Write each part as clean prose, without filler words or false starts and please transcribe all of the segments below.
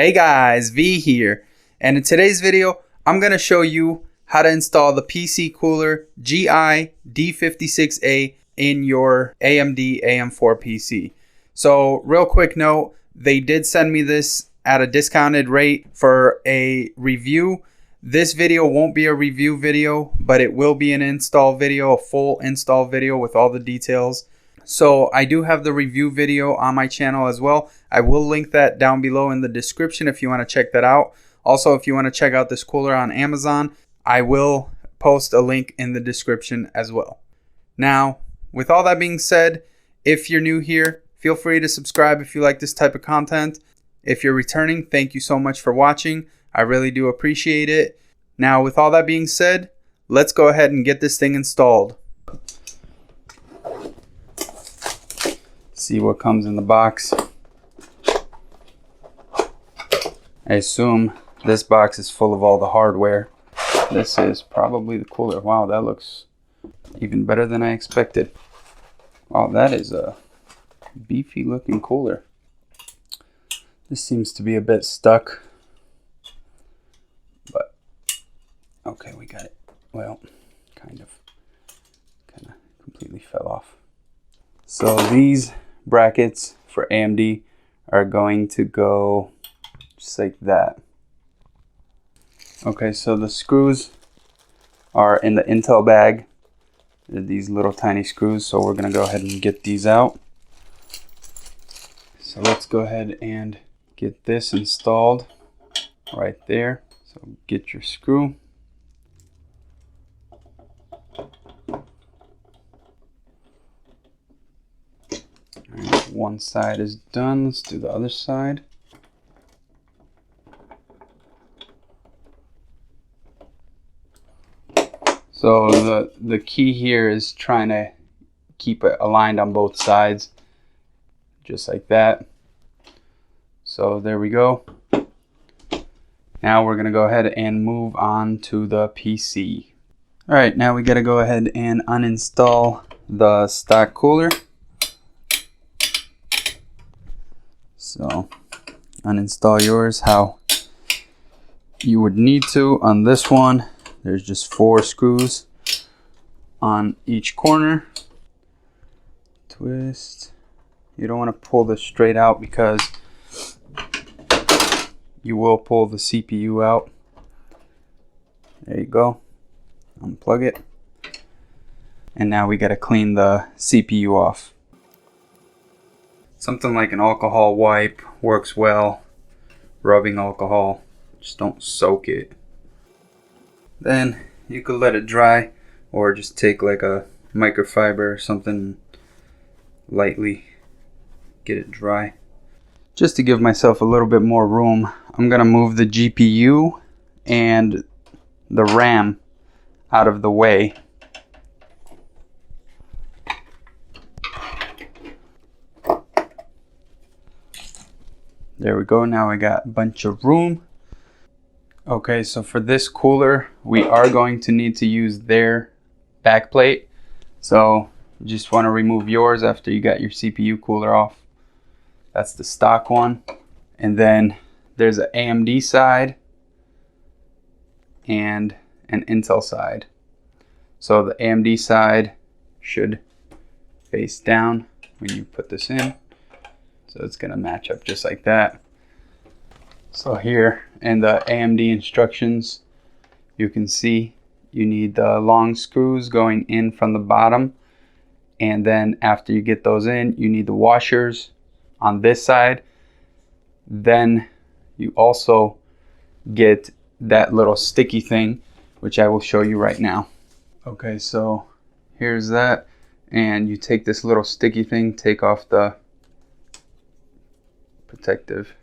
Hey guys, V here, and in today's video I'm going to show you how to install the PCcooler GI-D56A in your AMD AM4 PC. So real quick note, they did send me this at a discounted rate for a review. This video won't be a review video, but it will be an install video, a full install video with all the details. So I do have the review video on my channel as well. I will link that down below in the description if you want to check that out. Also, if you want to check out this cooler on Amazon, I will post a link in the description as well. Now, with all that being said, if you're new here, feel free to subscribe if you like this type of content. If you're returning, thank you so much for watching. I really do appreciate it. Now, with all that being said, let's go ahead and get this thing installed. See what comes in the box. I assume this box is full of all the hardware. This is probably the cooler. Wow, that looks even better than I expected. Wow, that is a beefy looking cooler. This seems to be a bit stuck, but okay, we got it. Well, kind of completely fell off. So these brackets for AMD are going to go just like that. Okay, so the screws are in the Intel bag. They're these little tiny screws, so we're gonna go ahead and get these out. So let's go ahead and get this installed right there. So get your screw. One side is done. Let's do the other side. So the key here is trying to keep it aligned on both sides, just like that. So there we go. Now we're gonna go ahead and move on to the PC. All right, now we gotta go ahead and uninstall the stock cooler. So uninstall yours how you would need to. On this one, there's just 4 screws on each corner. Twist. You don't want to pull this straight out because you will pull the CPU out. There you go. Unplug it. And now we got to clean the CPU off. Something like an alcohol wipe works well. Rubbing alcohol, just don't soak it. Then you could let it dry, or just take like a microfiber or something, lightly get it dry. Just to give myself a little bit more room, I'm gonna move the GPU and the RAM out of the way. There we go, now I got a bunch of room. Okay, so for this cooler, we are going to need to use their backplate. So you just want to remove yours after you got your CPU cooler off. That's the stock one. And then there's an AMD side and an Intel side. So the AMD side should face down when you put this in. So it's gonna match up just like that. So here in the AMD instructions, you can see you need the long screws going in from the bottom. And then after you get those in, you need the washers on this side. Then you also get that little sticky thing, which I will show you right now. Okay, so here's that. And you take this little sticky thing, take off the protective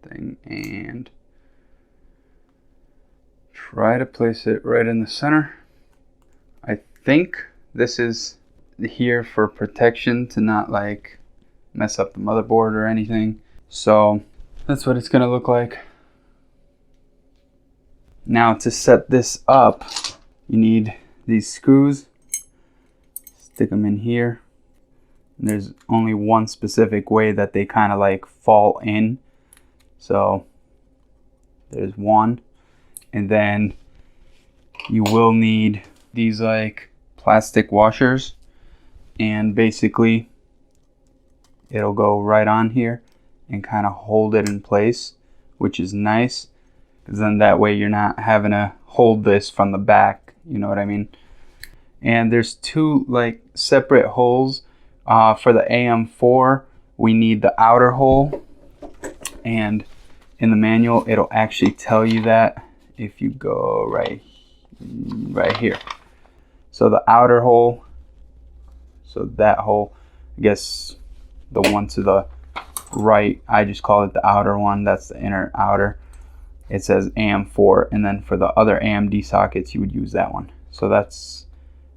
thing and try to place it right in the center. I think this is here for protection to not like mess up the motherboard or anything. So that's what it's gonna look like. Now to set this up, you need these screws. Stick them in here. There's only one specific way that they kind of like fall in. So there's one. And then you will need these like plastic washers, and basically it'll go right on here and kind of hold it in place, which is nice, because then that way you're not having to hold this from the back, you know what I mean? And there's two like separate holes. For the AM4 we need the outer hole, and in the manual it'll actually tell you that if you go right here. So the outer hole, so that hole, I guess the one to the right, I just call it the outer one, that's the inner outer. It says AM4, and then for the other AMD sockets you would use that one. So that's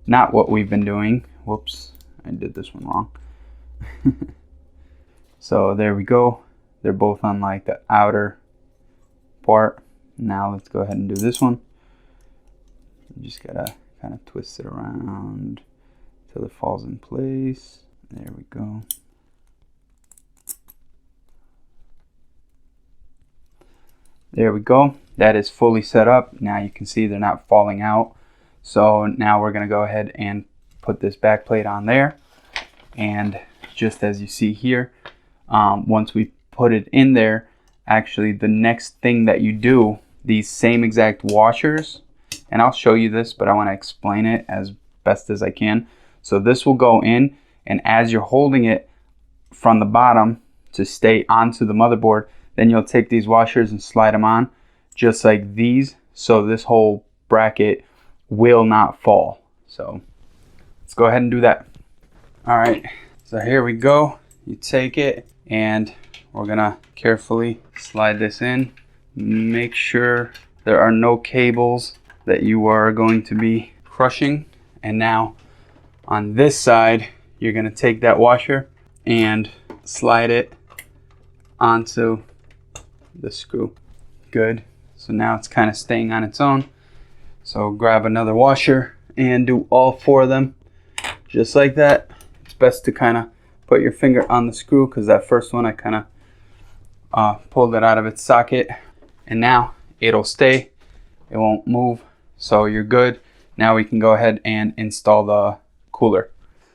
not what we've been doing. Whoops, I did this one wrong. So there we go. They're both on like the outer part. Now let's go ahead and do this one. You just gotta kind of twist it around until it falls in place. There we go. There we go. That is fully set up. Now you can see they're not falling out. So now we're gonna go ahead and put this back plate on there. And just as you see here, once we put it in there, actually the next thing that you do, these same exact washers, and I'll show you this, but I want to explain it as best as I can. So this will go in, and as you're holding it from the bottom to stay onto the motherboard, then you'll take these washers and slide them on just like these, so this whole bracket will not fall. So let's go ahead and do that. All right, so here we go. You take it and we're gonna carefully slide this in. Make sure there are no cables that you are going to be crushing. And now on this side, you're gonna take that washer and slide it onto the screw. Good. So now it's kind of staying on its own. So grab another washer and do all four of them just like that. It's best to kind of put your finger on the screw, because that first one I kind of pulled it out of its socket, and now it'll stay, it won't move, so you're good. Now we can go ahead and install the cooler.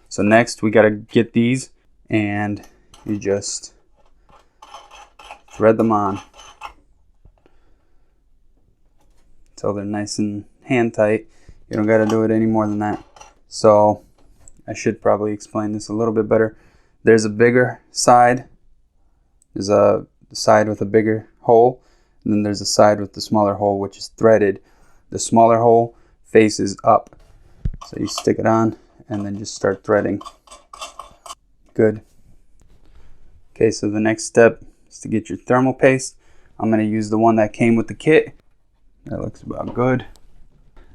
So next we got to get these, and you just thread them on until they're nice and hand tight. You don't got to do it any more than that. So I should probably explain this a little bit better. There's a bigger side, there's a side with a bigger hole, and then there's a side with the smaller hole, which is threaded. The smaller hole faces up, so you stick it on and then just start threading. Good. Okay, so the next step is to get your thermal paste. I'm going to use the one that came with the kit. That looks about good.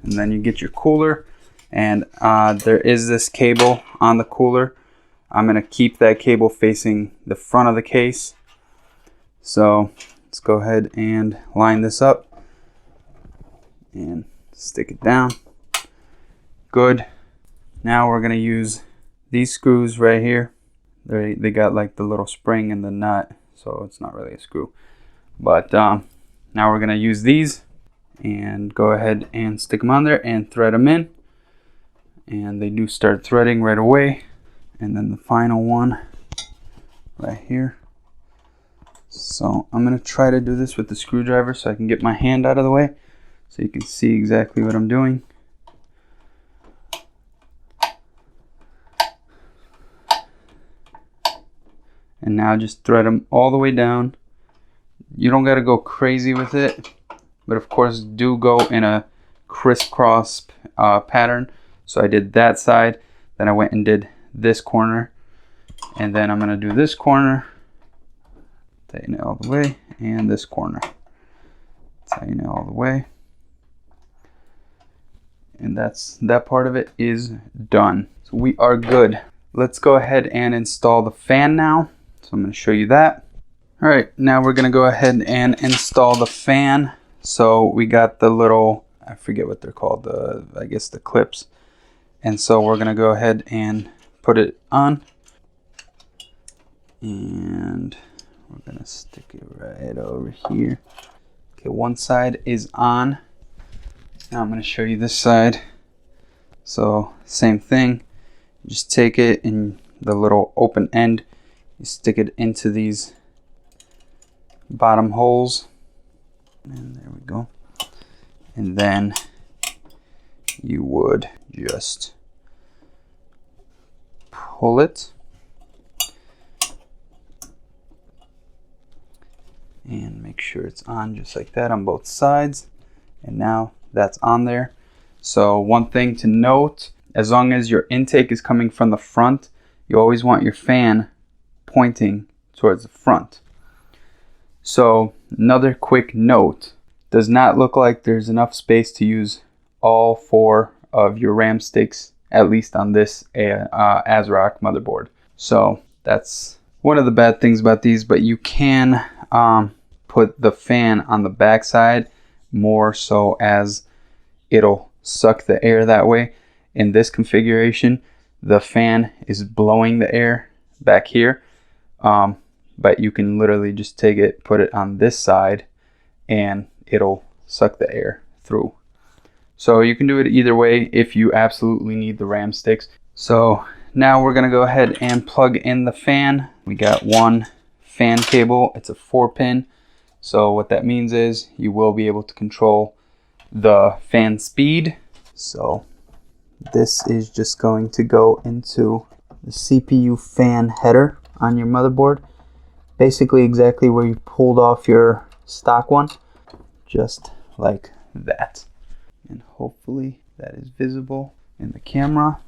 And then you get your cooler, and there is this cable on the cooler. I'm going to keep that cable facing the front of the case. So let's go ahead and line this up and stick it down. Good. Now we're going to use these screws right here. They got like the little spring and the nut, so it's not really a screw. But now we're going to use these and go ahead and stick them on there and thread them in. And they do start threading right away. And then the final one right here. So I'm going to try to do this with the screwdriver so I can get my hand out of the way so you can see exactly what I'm doing. And now just thread them all the way down. You don't got to go crazy with it, but of course do go in a crisscross pattern. So I did that side, then I went and did this corner, and then I'm going to do this corner, tighten it all the way, and this corner, tighten it all the way. And that part of it is done. So we are good. Let's go ahead and install the fan now. So I'm going to show you that. All right, now we're going to go ahead and install the fan. So we got the little, I forget what they're called, I guess the clips. And so we're going to go ahead and put it on. And we're gonna stick it right over here. Okay, one side is on. Now I'm gonna show you this side. So same thing, you just take it in the little open end, you stick it into these bottom holes, and there we go. And then you would just pull it and make sure it's on just like that on both sides. And now that's on there. So one thing to note, as long as your intake is coming from the front, you always want your fan pointing towards the front. So another quick note, does not look like there's enough space to use all 4 of your RAM sticks, at least on this ASRock motherboard. So that's one of the bad things about these, but you can put the fan on the back side more so as it'll suck the air that way. In this configuration, the fan is blowing the air back here, but you can literally just take it, put it on this side, and it'll suck the air through. So you can do it either way if you absolutely need the RAM sticks. So now we're gonna go ahead and plug in the fan. We got one fan cable, it's a 4-pin. So what that means is you will be able to control the fan speed. So this is just going to go into the CPU fan header on your motherboard. Basically exactly where you pulled off your stock one, just like that. And hopefully that is visible in the camera.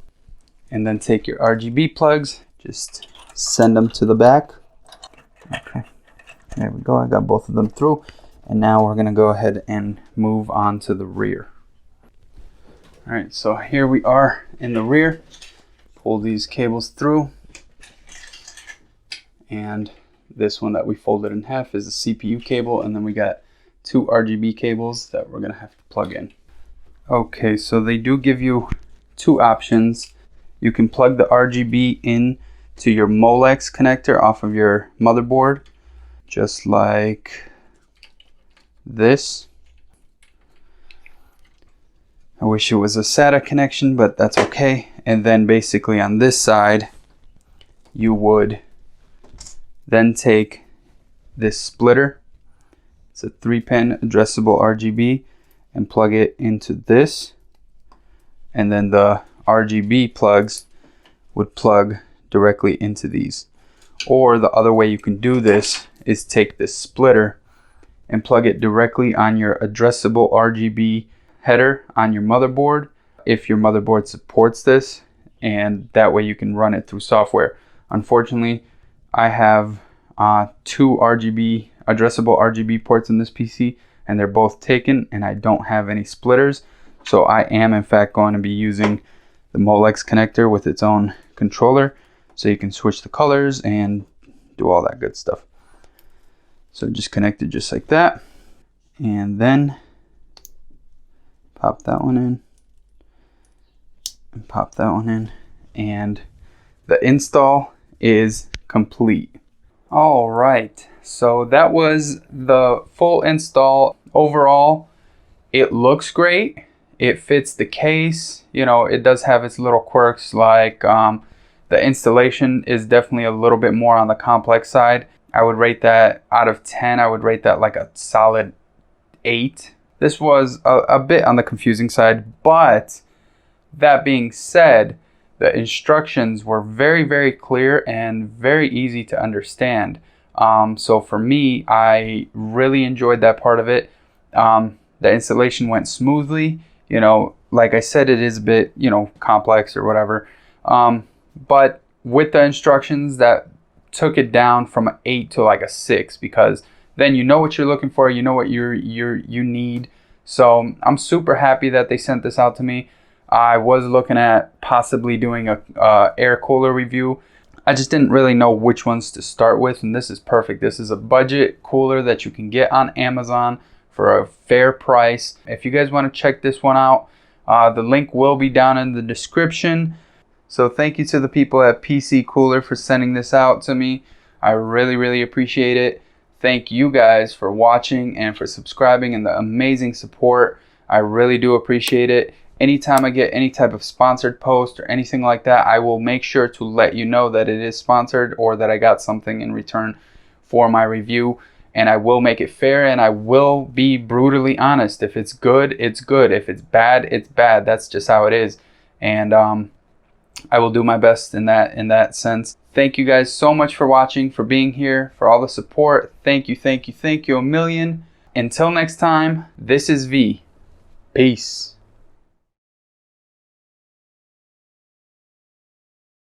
And then take your RGB plugs, just send them to the back. Okay, there we go, I got both of them through. And now we're gonna go ahead and move on to the rear. All right, so here we are in the rear. Pull these cables through. And this one that we folded in half is the CPU cable, and then we got 2 RGB cables that we're gonna have to plug in. Okay, so they do give you 2 options. You can plug the RGB in to your Molex connector off of your motherboard, just like this. I wish it was a SATA connection, but that's okay. And then basically on this side, you would then take this splitter. It's a 3-pin addressable RGB, and plug it into this. And then the RGB plugs would plug directly into these. Or the other way you can do this is take this splitter and plug it directly on your addressable RGB header on your motherboard, if your motherboard supports this, and that way you can run it through software. Unfortunately, I have 2 addressable RGB ports in this PC, and they're both taken, and I don't have any splitters. So I am in fact going to be using the Molex connector with its own controller, so you can switch the colors and do all that good stuff. So just connect it just like that, and then pop that one in, and pop that one in, and the install is complete. All right, so that was the full install. Overall, it looks great. It fits the case. You know, it does have its little quirks, like the installation is definitely a little bit more on the complex side. I would rate that out of 10, I would rate that like a solid 8. This was a bit on the confusing side, but that being said, the instructions were very, very clear and very easy to understand. So for me, I really enjoyed that part of it. The installation went smoothly. You know, like I said, it is a bit, you know, complex or whatever. But with the instructions, that took it down from an 8 to like a 6, because then you know what you're looking for, you know what you need. So I'm super happy that they sent this out to me. I was looking at possibly doing a air cooler review. I just didn't really know which ones to start with, and this is perfect. This is a budget cooler that you can get on Amazon for a fair price. If you guys want to check this one out, the link will be down in the description. So thank you to the people at PCcooler for sending this out to me. I really appreciate it. Thank you guys for watching and for subscribing and the amazing support. I really do appreciate it. Anytime I get any type of sponsored post or anything like that, I will make sure to let you know that it is sponsored or that I got something in return for my review. And I will make it fair, and I will be brutally honest. If it's good, it's good. If it's bad, it's bad. That's just how it is. And I will do my best in that sense. Thank you guys so much for watching, for being here, for all the support. Thank you a million. Until next time, this is V. Peace.